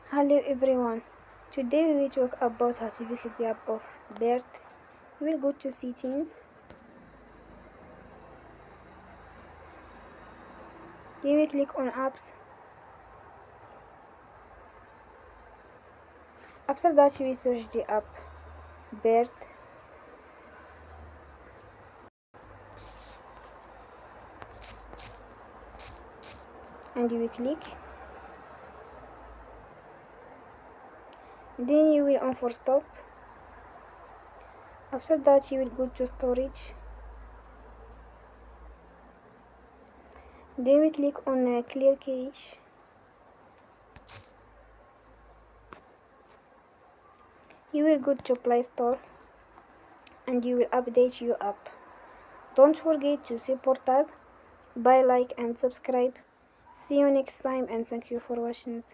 Hello everyone. Today we will talk about certificate the app of birth. We will go to settings. Then we click on apps. After that we search the app birth. And you will click. Then you will on for stop. After that you will go to storage. Then we click on clear cache. You will go to Play Store and you will update your app. Don't forget to support us by like and subscribe. See you next time and thank you for watching.